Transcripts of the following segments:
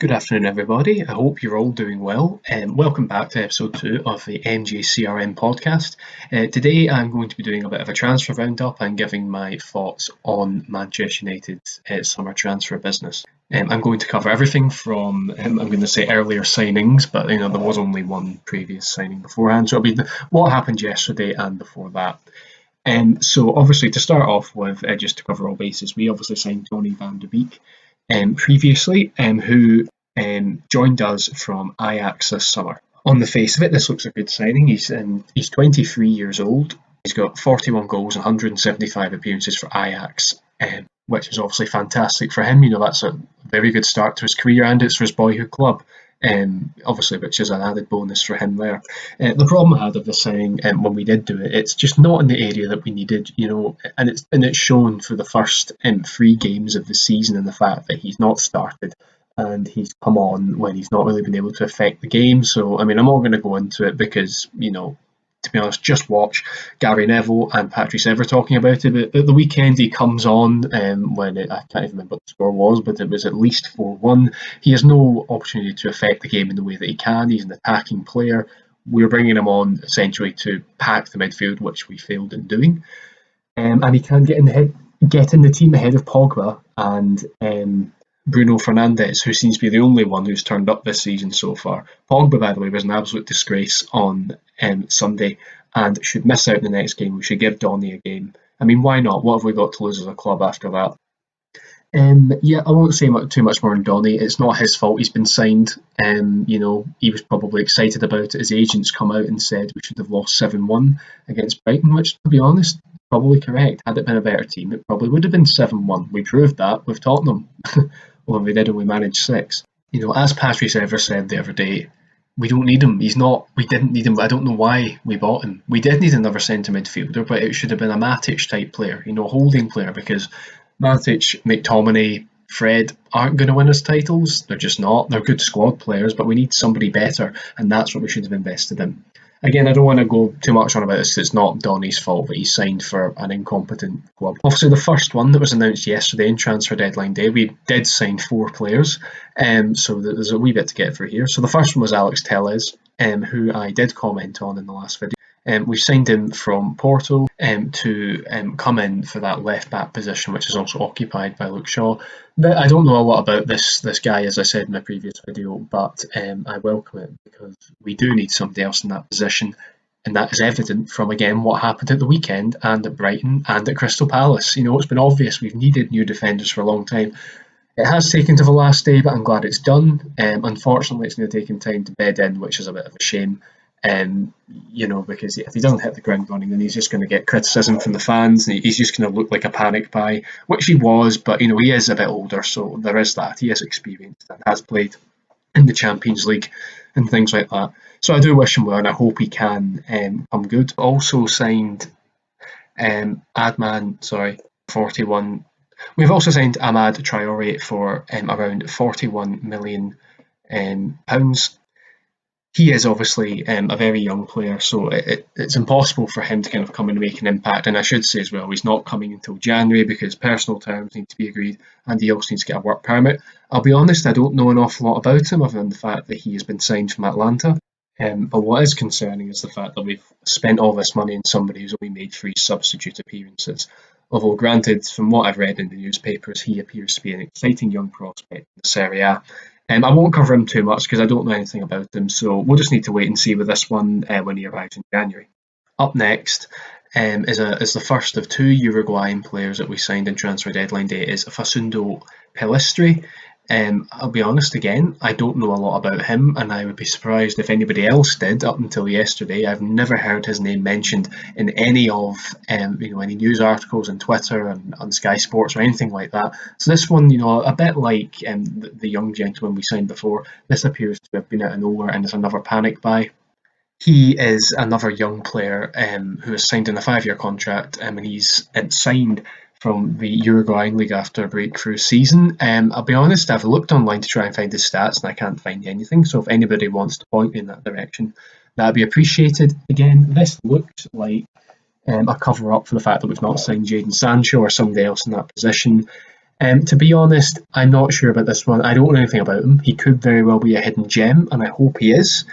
Good afternoon, everybody. I hope you're all doing well. Welcome back to episode 2 of the MJCRM podcast. Today, I'm going to be doing a bit of a transfer roundup and giving my thoughts on Manchester United's summer transfer business. I'm going to cover everything from, I'm going to say earlier signings, but there was only one previous signing beforehand. So it'll be what happened yesterday and before that. So obviously, to start off with, just to cover all bases, we obviously signed Donny van de Beek previously, who joined us from Ajax this summer. On the face of it, this looks a good signing. He's 23 years old. He's got 41 goals and 175 appearances for Ajax, which is obviously fantastic for him. That's a very good start to his career, and it's for his boyhood club. Obviously, which is an added bonus for him there. The problem I had of the signing when we did do it, it's just not in the area that we needed, and it's shown for the first 3 games of the season in the fact that he's not started and he's come on when he's not really been able to affect the game. So, I'm not going to go into it because, to be honest, just watch Gary Neville and Patrice Evra talking about it. But at the weekend, he comes on when I can't even remember what the score was, but it was at least 4-1. He has no opportunity to affect the game in the way that he can. He's an attacking player. We're bringing him on essentially to pack the midfield, which we failed in doing. And he can get in the team ahead of Pogba and Bruno Fernandes, who seems to be the only one who's turned up this season so far. Pogba, by the way, was an absolute disgrace on Sunday and should miss out in the next game. We should give Donny a game. Why not? What have we got to lose as a club after that? I won't say too much more on Donny. It's not his fault he's been signed. He was probably excited about it. His agents come out and said we should have lost 7-1 against Brighton, which, to be honest, probably correct. Had it been a better team, it probably would have been 7-1. We proved that with Tottenham. Well, we did, and we managed 6. As Patrice Evra said the other day, we don't need him. We didn't need him. I don't know why we bought him. We did need another centre midfielder, but it should have been a Matic type player, a holding player, because Matic, McTominay, Fred aren't going to win us titles. They're just not. They're good squad players, but we need somebody better, and that's what we should have invested in. Again, I don't want to go too much on about this. It's not Donny's fault that he's signed for an incompetent club. Obviously, the first one that was announced yesterday in transfer deadline day, we did sign 4 players, so there's a wee bit to get through here. So the first one was Alex Telles, who I did comment on in the last video. We signed him from Porto to come in for that left back position, which is also occupied by Luke Shaw. But I don't know a lot about this guy, as I said in my previous video, but I welcome it because we do need somebody else in that position, and that is evident from, again, what happened at the weekend and at Brighton and at Crystal Palace. It's been obvious we've needed new defenders for a long time. It has taken to the last day, but I'm glad it's done. Unfortunately, it's going to take him time to bed in, which is a bit of a shame. Because if he doesn't hit the ground running, then he's just going to get criticism from the fans, and he's just going to look like a panic buy, which he was, but he is a bit older, so there is that. He is experienced and has played in the Champions League and things like that. So I do wish him well, and I hope he can come good. Also signed Adman, 41. We've also signed Amad Traore for around 41 million pounds. He is obviously a very young player, so it's impossible for him to kind of come and make an impact. And I should say as well, he's not coming until January because personal terms need to be agreed, and he also needs to get a work permit. I'll be honest, I don't know an awful lot about him other than the fact that he has been signed from Atlanta. But what is concerning is the fact that we've spent all this money on somebody who's only made 3 substitute appearances. Although, granted, from what I've read in the newspapers, he appears to be an exciting young prospect in the Serie A. I won't cover him too much because I don't know anything about him, so we'll just need to wait and see with this one when he arrives in January. Up next is the first of 2 Uruguayan players that we signed in transfer deadline day is Facundo Pellistri. I'll be honest again, I don't know a lot about him, and I would be surprised if anybody else did up until yesterday. I've never heard his name mentioned in any of any news articles on Twitter and on Sky Sports or anything like that. So this one, a bit like the young gentleman we signed before, this appears to have been out of nowhere and is another panic buy. He is another young player who has signed in a 5-year contract, and he's signed from the Uruguayan league after a breakthrough season. I'll be honest, I've looked online to try and find his stats, and I can't find anything. So if anybody wants to point me in that direction, that'd be appreciated. Again, this looks like a cover-up for the fact that we've not signed Jadon Sancho or somebody else in that position. To be honest, I'm not sure about this one. I don't know anything about him. He could very well be a hidden gem, and I hope he is.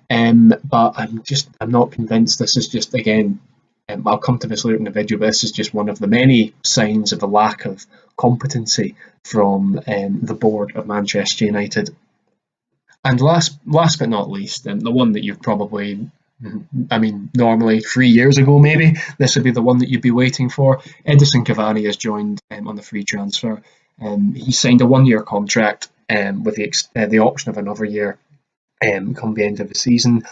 But I'm not convinced. This is just, again, I'll come to this later in the video, but this is just one of the many signs of the lack of competency from the board of Manchester United. And last but not least, the one that you've probably, I mean, normally 3 years ago maybe, this would be the one that you'd be waiting for. Edison Cavani has joined on the free transfer. He signed a 1 year contract with the option of another year come the end of the season.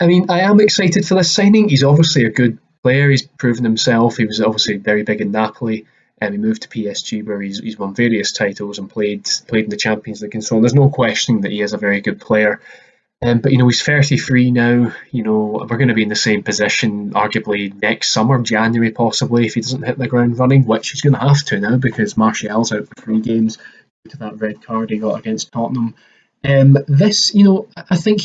I mean, I am excited for this signing. He's obviously a good player. He's proven himself. He was obviously very big in Napoli. And he moved to PSG, where he's won various titles and played in the Champions League and so on. There's no questioning that he is a very good player. But he's 33 now. We're going to be in the same position, arguably next summer, January possibly, if he doesn't hit the ground running, which he's going to have to now because Martial's out for 3 games due to that red card he got against Tottenham. I think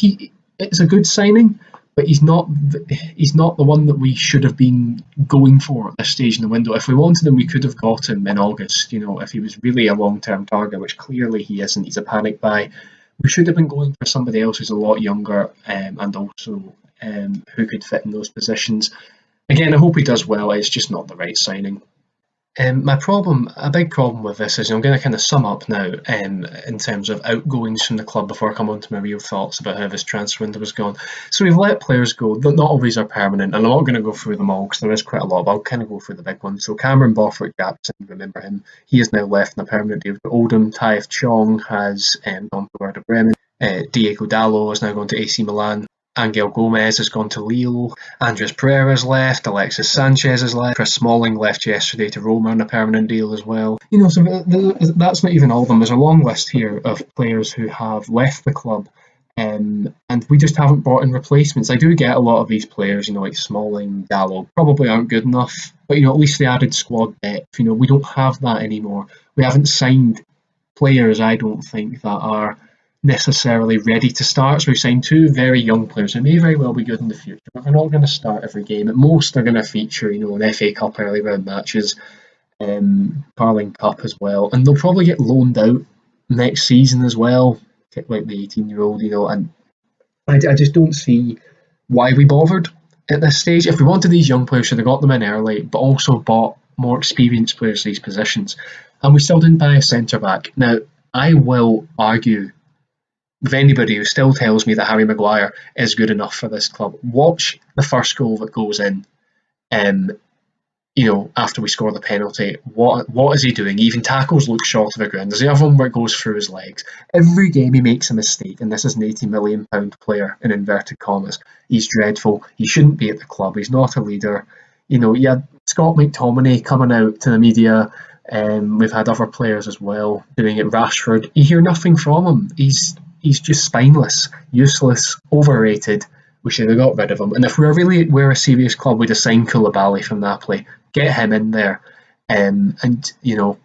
it's a good signing, but he's not the one that we should have been going for at this stage in the window. If we wanted him, we could have got him in August. If he was really a long-term target, which clearly he isn't, he's a panic buy. We should have been going for somebody else who's a lot younger and also who could fit in those positions. Again, I hope he does well. It's just not the right signing. A big problem with this is, I'm going to kind of sum up now in terms of outgoings from the club before I come on to my real thoughts about how this transfer window was gone. So we've let players go that not always are permanent, and I'm not going to go through them all because there is quite a lot, but I'll kind of go through the big ones. So Cameron Borthwick-Jackson, remember him, he is now left on a permanent deal with Oldham. Taif Chong has gone to Werder Bremen. Diego Dallo has now gone to AC Milan. Angel Gomez has gone to Lille. Andres Pereira's left. Alexis Sanchez has left. Chris Smalling left yesterday to Roma on a permanent deal as well. So that's not even all of them. There's a long list here of players who have left the club, and we just haven't brought in replacements. I do get a lot of these players, like Smalling, Dallo, probably aren't good enough, but at least they added squad depth. We don't have that anymore. We haven't signed players, I don't think, that are necessarily ready to start. So we've signed 2 very young players who may very well be good in the future, but they're not going to start every game. At most, they're going to feature, in FA Cup early round matches, Carling Cup as well, and they'll probably get loaned out next season as well, like the 18-year-old, and I just don't see why we bothered at this stage. If we wanted these young players, should have got them in early, but also bought more experienced players for these positions. And we still didn't buy a centre-back. Now, I will argue with anybody who still tells me that Harry Maguire is good enough for this club. Watch the first goal that goes in, after we score the penalty. What is he doing? He even tackles Luke Shaw to the ground. There's the other one where it goes through his legs. Every game he makes a mistake, and this is an £80 million player, in inverted commas. He's dreadful. He shouldn't be at the club. He's not a leader. You had Scott McTominay coming out to the media. We've had other players as well doing it. Rashford. You hear nothing from him. He's just spineless, useless, overrated. We should have got rid of him. And if we're a serious club, we'd have signed Koulibaly from Napoli. Get him in there. And you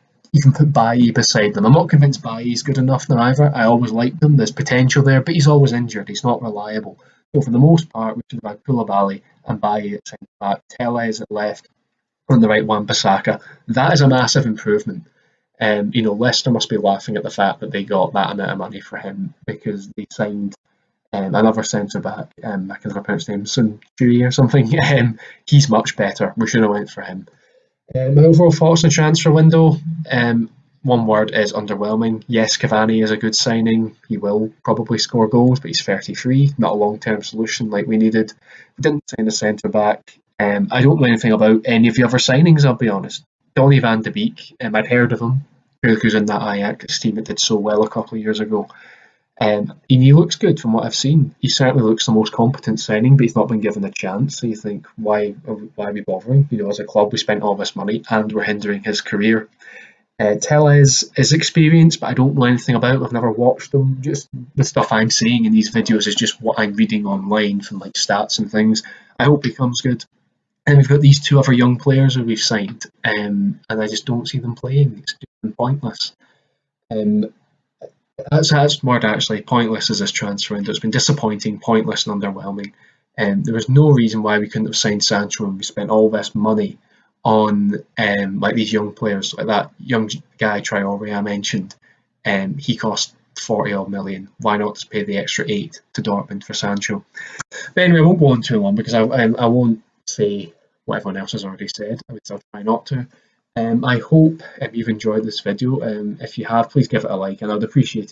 can put Bailly beside them. I'm not convinced Bailly's good enough now either. I always liked him. There's potential there, but he's always injured. He's not reliable. So for the most part, we should have had Koulibaly and Bailly at centre back. Tellez at left. On the right, Wan-Bissaka. That is a massive improvement. Leicester must be laughing at the fact that they got that amount of money for him because they signed another centre back. I can never pronounce his name, Sun Jui or something. He's much better. We should have went for him. My overall thoughts on the transfer window. One word is underwhelming. Yes, Cavani is a good signing. He will probably score goals, but he's 33, not a long-term solution like we needed. We didn't sign a centre back. I don't know anything about any of the other signings, I'll be honest. Donny van de Beek, I'd heard of him. Who's in that Ajax team that did so well a couple of years ago. And he looks good from what I've seen. He certainly looks the most competent signing, but he's not been given a chance. So you think, why are we bothering? As a club, we spent all this money and we're hindering his career. Tellez is experienced, but I don't know anything about him. I've never watched him. Just the stuff I'm seeing in these videos is just what I'm reading online from stats and things. I hope he comes good. And we've got these 2 other young players who we've signed, and I just don't see them playing. It's just been pointless. That's the word actually. Pointless is this transfer window. It's been disappointing, pointless, and underwhelming. There was no reason why we couldn't have signed Sancho when we spent all this money on like these young players, like that young guy Traore I mentioned. He cost 40 odd million. Why not just pay the extra 8 to Dortmund for Sancho? But anyway, I won't go on too long because I won't say what everyone else has already said. I would still try not to. I hope you've enjoyed this video. If you have, please give it a like, and I'd appreciate it